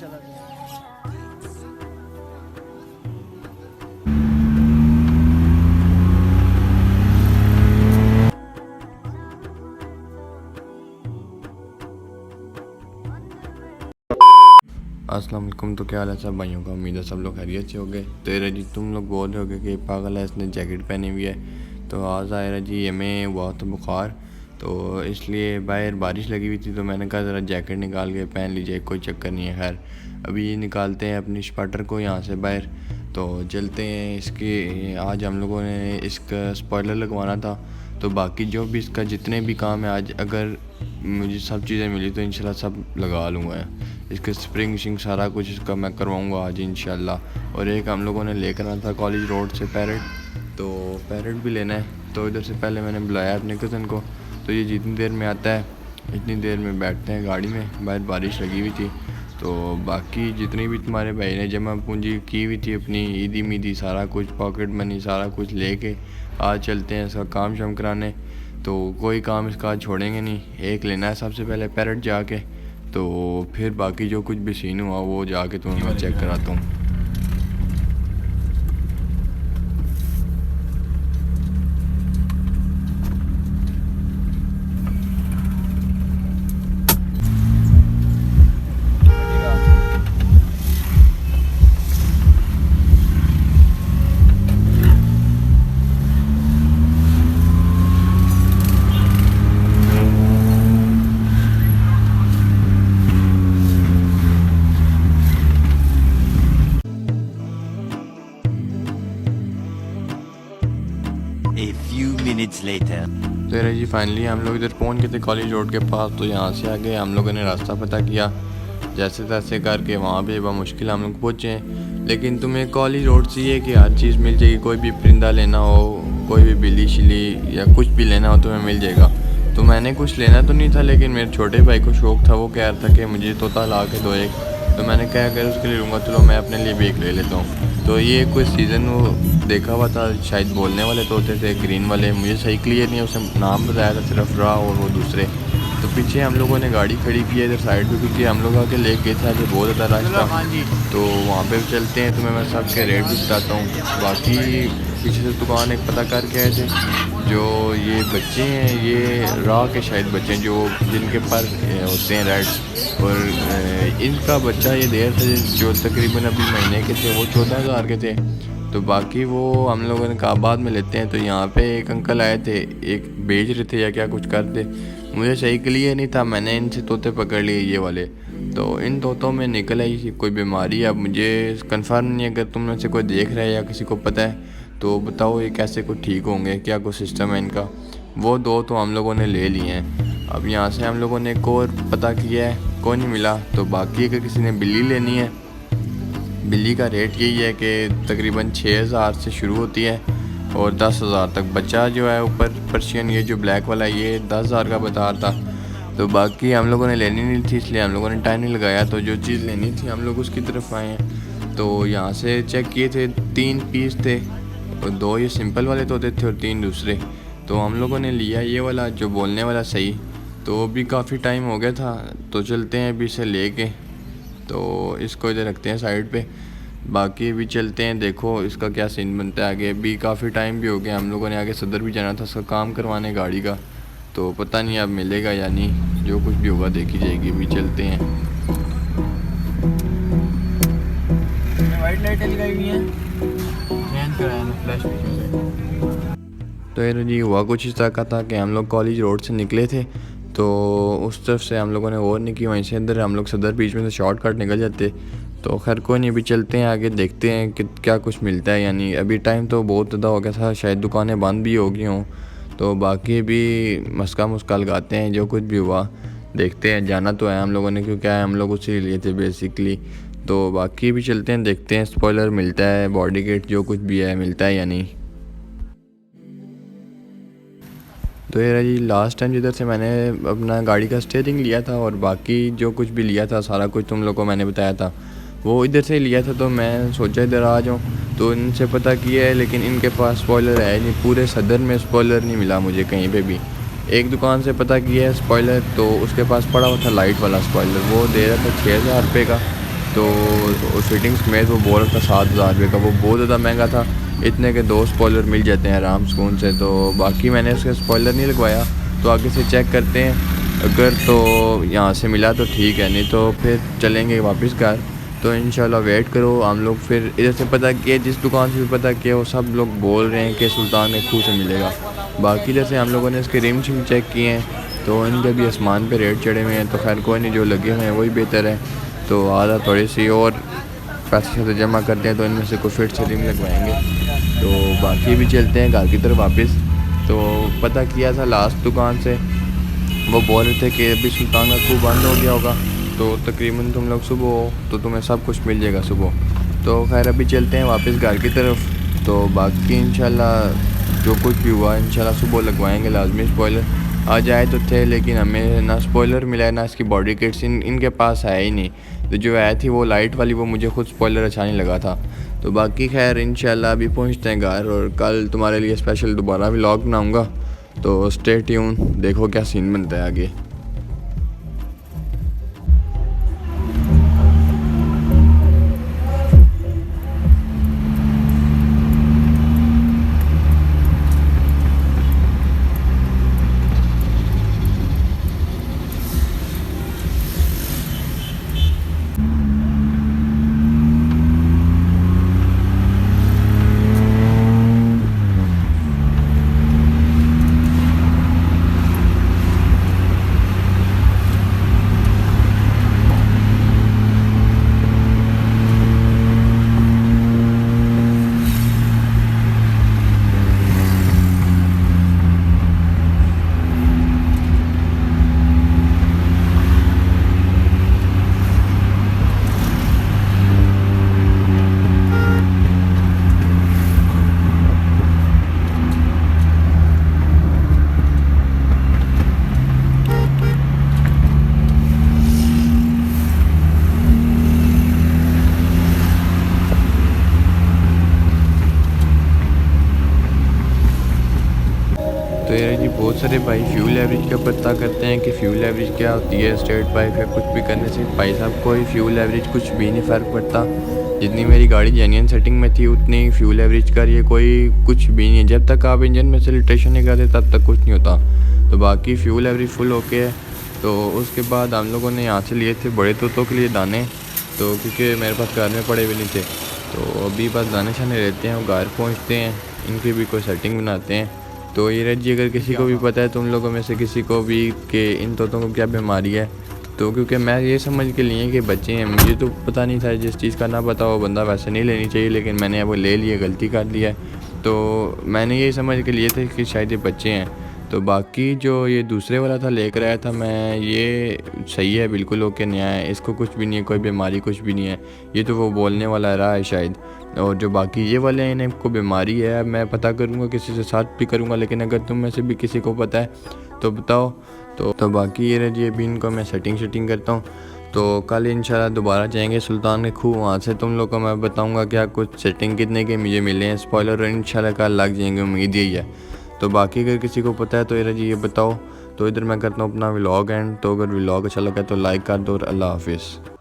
चला गया। अस्सलाम वालेकुम। तो क्या हाल है सब भाइयों का, उम्मीद है सब लोग खैरियत से हो गए। तो ये जी तुम लोग बोल रहे होगे कि पागल है, इसने जैकेट पहनी हुई है। तो आज आया जी हमें बहुत बुखार, तो इसलिए बाहर बारिश लगी हुई थी, तो मैंने कहा ज़रा जैकेट निकाल के पहन लीजिए, कोई चक्कर नहीं है। खैर अभी निकालते हैं अपनी स्पाटर को यहाँ से बाहर, तो चलते हैं। इसके आज हम लोगों ने इसका स्पॉइलर लगवाना था, तो बाकी जो भी इसका जितने भी काम है आज अगर मुझे सब चीज़ें मिली तो इंशाल्लाह सब लगा लूँगा। इसके स्प्रिंग शिंग सारा कुछ इसका मैं करवाऊँगा आज इंशाल्लाह। और एक हम लोगों ने लेकर आना था कॉलेज रोड से पैरेट, तो पैरेट भी लेना है। तो इधर से पहले मैंने बुलाया अपने कज़न को, तो ये जितनी देर में आता है इतनी देर में बैठते हैं गाड़ी में। बाहर बारिश लगी हुई थी, तो बाकी जितनी भी तुम्हारे भाई ने जमा पूंजी की हुई थी अपनी ईदी मीदी सारा कुछ पॉकेट मनी सारा कुछ लेके आज चलते हैं इसका काम शाम कराने। तो कोई काम इसका आज छोड़ेंगे नहीं। एक लेना है सबसे पहले पैरेट जाके, तो फिर बाकी जो कुछ भी सीन हुआ वो जाके तुम्हें मैं चेक कराता हूँ। A few minutes later. तो यार जी फाइनली हम लोग इधर पहुंच गए थे कॉलेज रोड के पास। तो यहाँ से आगे हम लोगों ने रास्ता पता किया, जैसे तैसे करके वहाँ पे मुश्किल हम लोग पहुँचे हैं। लेकिन तुम्हें कॉलेज रोड से ये कि हर चीज़ मिल जाएगी, कोई भी परिंदा लेना हो, कोई भी बिल्ली शिली या कुछ भी लेना हो तुम्हें मिल जाएगा। तो मैंने कुछ लेना तो नहीं था, लेकिन मेरे छोटे भाई को शौक़ था, वो कह रहा था कि मुझे तोता ला के दो एक। तो मैंने क्या अगर उसके लिए लूँगा, चलो मैं अपने लिए भी एक ले लेता हूँ। तो ये कोई सीज़न वो देखा हुआ था, शायद बोलने वाले तोते थे ग्रीन वाले, मुझे सही क्लियर नहीं उसने नाम बताया था, सिर्फ रा और वो दूसरे। तो पीछे हम लोगों ने गाड़ी खड़ी की है इधर साइड पे, क्योंकि हम लोग आके ले गए थे आज बहुत ज़्यादा रास्ता। तो वहाँ पे भी चलते हैं, तो मैं सब के रेट भी बताता हूँ। बाकी पीछे से दुकान एक पता करके आए थे, जो ये बच्चे हैं ये रा के शायद बच्चे हैं जो जिनके पर होते हैं रेड। और इनका बच्चा ये देर थे जो तकरीबन अभी महीने के थे, वो 14,000 के थे। तो बाकी वो हम लोगों ने कहा बाद में लेते हैं। तो यहाँ पे एक अंकल आए थे, एक बेच रहे थे या क्या कुछ करते, मुझे सही क्लियर नहीं था। मैंने इनसे तोते पकड़ लिए ये वाले, तो इन तोतों में निकल आई कोई बीमारी। अब मुझे कंफर्म नहीं, अगर तुम में से कोई देख रहा है या किसी को पता है तो बताओ ये कैसे कुछ ठीक होंगे, क्या कुछ सिस्टम है इनका। वो दो तो हम लोगों ने ले लिए हैं। अब यहाँ से हम लोगों ने एक और पता किया है, कोई नहीं मिला। तो बाकी अगर किसी ने बिल्ली लेनी है, बिल्ली का रेट यही है कि तकरीबन 6,000 से शुरू होती है और 10,000 तक। बच्चा जो है ऊपर पर्शियन ये जो ब्लैक वाला ये 10,000 का बता रहा था। तो बाकी हम लोगों ने लेनी नहीं थी, इसलिए हम लोगों ने टाइम नहीं लगाया। तो जो चीज़ लेनी थी हम लोग उसकी तरफ आए हैं। तो यहाँ से चेक किए थे, 3 पीस थे और 2 ये सिंपल वाले तोते थे और 3 दूसरे। तो हम लोगों ने लिया ये वाला जो बोलने वाला सही। तो अभी काफ़ी टाइम हो गया था, तो चलते हैं अभी इसे लेके। तो इसको इधर रखते हैं साइड पे, बाकी भी चलते हैं, देखो इसका क्या सीन बनता है आगे। अभी काफ़ी टाइम भी हो गया, हम लोगों ने आगे सदर भी जाना था उसका काम करवाने गाड़ी का, तो पता नहीं अब मिलेगा या नहीं, जो कुछ भी होगा देखी जाएगी। अभी चलते हैं। वाइट लाइटें लगाई हुई हैं, फ्लैश। तो यार जी हुआ कुछ इस तरह का था कि हम लोग कॉलेज रोड से निकले थे, तो उस तरफ से हम लोगों ने और नहीं की, वहीं से अंदर हम लोग सदर बीच में से शॉर्टकट निकल जाते। तो खैर कोई नहीं, अभी चलते हैं आगे, देखते हैं कि क्या कुछ मिलता है। यानी अभी टाइम तो बहुत ज़्यादा हो गया था, शायद दुकानें बंद भी हो गई हों। तो बाकी भी मस्का मुस्का लगाते हैं, जो कुछ भी हुआ देखते हैं। जाना तो है हम लोगों ने, क्योंकि हम लोग उसी लिए थे बेसिकली। तो बाकी भी चलते हैं, देखते हैं स्पॉइलर मिलता है, बॉडी किट जो कुछ भी है मिलता है या नहीं। तो ये जी लास्ट टाइम जिधर से मैंने अपना गाड़ी का स्टीयरिंग लिया था और बाकी जो कुछ भी लिया था सारा कुछ तुम लोग को मैंने बताया था, वो इधर से लिया था। तो मैं सोचा इधर आ जाऊँ, तो इनसे पता किया है, लेकिन इनके पास स्पॉइलर है नहीं। पूरे सदर में स्पॉइलर नहीं मिला मुझे कहीं पे भी। एक दुकान से पता किया है स्पॉइलर, तो उसके पास पड़ा हुआ था लाइट वाला स्पॉइलर, वो दे रहा था 6,000 रुपये का। तो फिटिंग समेत वो बोल रहा था 7,000 रुपये का, वो बहुत ज़्यादा महंगा था। इतने के 2 स्पॉइलर मिल जाते हैं आराम सुकून से। तो बाकी मैंने उसके स्पॉइलर नहीं लगवाया, तो आगे से चेक करते हैं, अगर तो यहाँ से मिला तो ठीक है, नहीं तो फिर चलेंगे वापस घर। तो इंशाल्लाह वेट करो। हम लोग फिर इधर से पता किया, जिस दुकान से भी पता किया, वो सब लोग बोल रहे हैं कि सुल्तान के खूह से मिलेगा। बाकी जैसे हम लोगों ने इसके रिम शिम चेक किए हैं, तो इनके भी आसमान पे रेट चढ़े हुए हैं। तो खैर कोई नहीं, जो लगे हुए हैं वही बेहतर है। तो आधा थोड़ी सी और पैसे जमा करते हैं, तो इनमें से कोई फिट से रिम लगवाएंगे। तो बाकी भी चलते हैं घर की तरफ वापस। तो पता किया था लास्ट दुकान से, वो बोल रहे थे कि अभी सुल्तान का खूह बंद हो गया होगा, तो तकरीबन तुम लोग सुबह हो तो तुम्हें सब कुछ मिल जाएगा सुबह। तो खैर अभी चलते हैं वापस घर की तरफ। तो बाकी इंशाल्लाह जो कुछ भी हुआ इंशाल्लाह सुबह लगवाएंगे लाजमी। स्पॉइलर आ जाए तो थे, लेकिन हमें ना स्पॉइलर मिला है ना इसकी बॉडी किट्स, इनके पास है ही नहीं। तो जो आई थी वो लाइट वाली, वो मुझे खुद स्पॉइलर अच्छा नहीं लगा था। तो बाकी खैर इंशाल्लाह अभी पहुंचते हैं घर, और कल तुम्हारे लिए स्पेशल दोबारा व्लॉग बनाऊंगा। तो स्टे ट्यून, देखो क्या सीन बनता है आगे। तो यार जी बहुत सारे भाई फ्यूल एवरेज का पता करते हैं कि फ्यूल एवरेज क्या होती है स्ट्रेट पाइप या कुछ भी करने से। भाई साहब कोई फ्यूल एवरेज कुछ भी नहीं फ़र्क पड़ता। जितनी मेरी गाड़ी जेन्युइन सेटिंग में थी उतनी फ्यूल एवरेज का ये कोई कुछ भी नहीं है। जब तक आप इंजन में सैलिटेशन नहीं कराते तब तक कुछ नहीं होता। तो बाकी फ्यूल एवरेज फुल ओके है। तो उसके बाद हम लोगों ने यहाँ से लिए थे बड़े तोतों के लिए दाने, तो क्योंकि मेरे पास घर में पड़े हुए नहीं थे। तो अभी बस दाने शाने रहते हैं और घर पहुँचते हैं, इनकी भी कोई सेटिंग बनाते हैं। तो ये रजी अगर किसी को भी पता है तुम लोगों में से किसी को भी कि इन तोतों को क्या बीमारी है, तो क्योंकि मैं ये समझ के लिए कि बच्चे हैं, मुझे तो पता नहीं था। जिस चीज़ का ना पता हो बंदा वैसे नहीं लेनी चाहिए, लेकिन मैंने वो ले लिया, गलती कर लिया है। तो मैंने ये समझ के लिए थे कि शायद ये बच्चे हैं। तो बाकी जो ये दूसरे वाला था लेकर आया था मैं, ये सही है, बिल्कुल ओके नया है, इसको कुछ भी नहीं है, कोई बीमारी कुछ भी नहीं है। ये तो वो बोलने वाला रहा है शायद। और जो बाकी ये वाले हैं इनको बीमारी है, मैं पता करूँगा, किसी से साथ भी करूँगा, लेकिन अगर तुम में से भी किसी को पता है तो बताओ। तो बाकी ये रही अभी इनको मैं सेटिंग करता हूँ। तो कल इंशाल्लाह दोबारा जाएंगे सुल्तान के खूह, वहाँ से तुम लोग को मैं बताऊँगा क्या कुछ सेटिंग कितने के मुझे मिले हैं। स्पॉइलर इंशाल्लाह कल लग जाएंगे, उम्मीद यही है। तो बाकी अगर किसी को पता है तो ये बताओ। तो इधर मैं करता हूँ अपना व्लॉग एंड। तो अगर व्लॉग अच्छा लगा तो लाइक कर दो और अल्लाह हाफिज़।